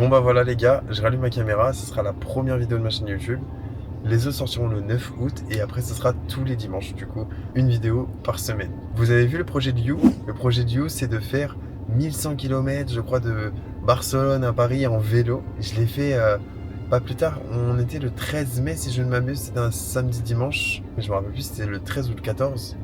Bon bah voilà les gars, je rallume ma caméra, ce sera la première vidéo de ma chaîne YouTube. Les autres sortiront le 9 août et après ce sera tous les dimanches du coup, une vidéo par semaine. Vous avez vu le projet de You? Le projet de You c'est de faire 1100 km je crois de Barcelone à Paris en vélo. Je l'ai fait pas plus tard, on était le 13 mai si je ne m'abuse, c'était un samedi dimanche, mais je me rappelle plus si c'était le 13 ou le 14.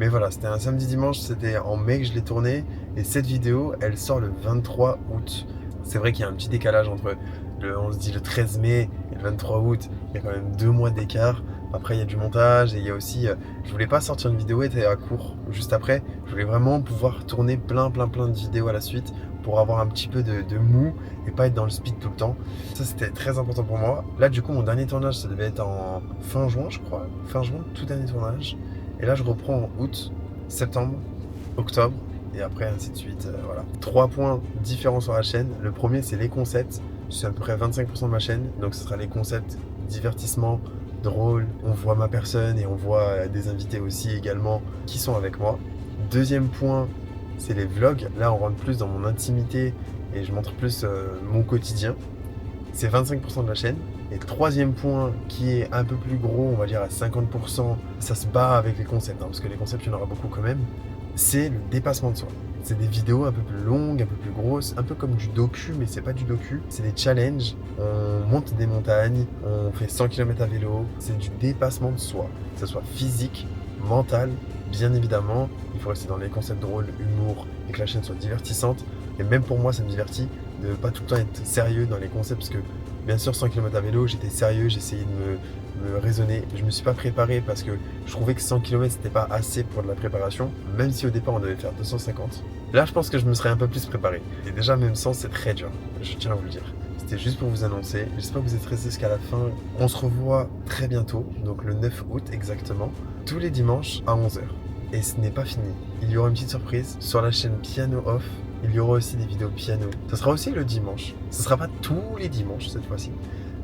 Mais voilà, c'était un samedi dimanche, c'était en mai que je l'ai tourné et cette vidéo elle sort le 23 août. C'est vrai qu'il y a un petit décalage entre on se dit le 13 mai et le 23 août, il y a quand même 2 mois d'écart. Après il y a du montage et il y a aussi, je voulais pas sortir une vidéo et être à court juste après. Je voulais vraiment pouvoir tourner plein de vidéos à la suite pour avoir un petit peu de mou et pas être dans le speed tout le temps. Ça c'était très important pour moi. Là du coup mon dernier tournage ça devait être en fin juin je crois. Fin juin, tout dernier tournage. Et là je reprends en août, septembre, octobre. Et après ainsi de suite, voilà. 3 points différents sur la chaîne. Le premier c'est les concepts. C'est à peu près 25% de ma chaîne. Donc ce sera les concepts, divertissement, drôle. On voit ma personne et on voit des invités aussi également qui sont avec moi. Deuxième point, c'est les vlogs. Là on rentre plus dans mon intimité et je montre plus mon quotidien. C'est 25% de la chaîne. Et troisième point qui est un peu plus gros, on va dire à 50%, ça se bat avec les concepts, hein, parce que les concepts il y en aura beaucoup quand même, c'est le dépassement de soi. C'est des vidéos un peu plus longues, un peu plus grosses, un peu comme du docu, mais c'est pas du docu. C'est des challenges, on monte des montagnes, on fait 100 km à vélo, c'est du dépassement de soi, que ce soit physique, mental, bien évidemment. Il faut rester dans les concepts drôles, humour, et que la chaîne soit divertissante. Et même pour moi, ça me divertit de pas tout le temps être sérieux dans les concepts, parce que bien sûr, 100 km à vélo, j'étais sérieux, j'essayais de me raisonner. Je me suis pas préparé parce que je trouvais que 100 km c'était pas assez pour de la préparation, même si au départ on devait faire 250. Là, je pense que je me serais un peu plus préparé. Et déjà, même 100, c'est très dur, je tiens à vous le dire. C'était juste pour vous annoncer. J'espère que vous êtes restés jusqu'à la fin. On se revoit très bientôt, donc le 9 août exactement, tous les dimanches à 11 h. Et ce n'est pas fini. Il y aura une petite surprise sur la chaîne Piano Off. Il y aura aussi des vidéos piano. Ce sera aussi le dimanche. Ce sera pas tous les dimanches cette fois-ci.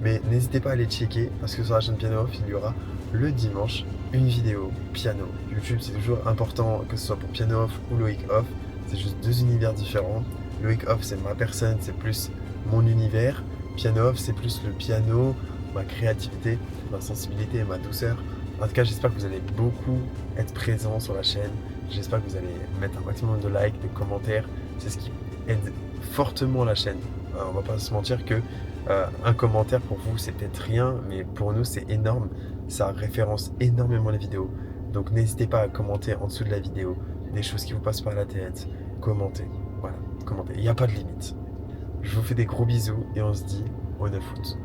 Mais n'hésitez pas à aller checker parce que sur la chaîne Piano Off, il y aura le dimanche une vidéo piano. YouTube, c'est toujours important que ce soit pour Piano Off ou Loïc Off. C'est juste deux univers différents. Loïc Off, c'est ma personne, c'est plus mon univers. Piano Off, c'est plus le piano, ma créativité, ma sensibilité et ma douceur. En tout cas, j'espère que vous allez beaucoup être présents sur la chaîne. J'espère que vous allez mettre un maximum de likes, de commentaires. C'est ce qui aide fortement la chaîne. On va pas se mentir que un commentaire pour vous c'est peut-être rien, mais pour nous c'est énorme. Ça référence énormément les vidéos. Donc n'hésitez pas à commenter en dessous de la vidéo des choses qui vous passent par la tête. Commentez, voilà, commentez. Il n'y a pas de limite. Je vous fais des gros bisous et on se dit au 9 août.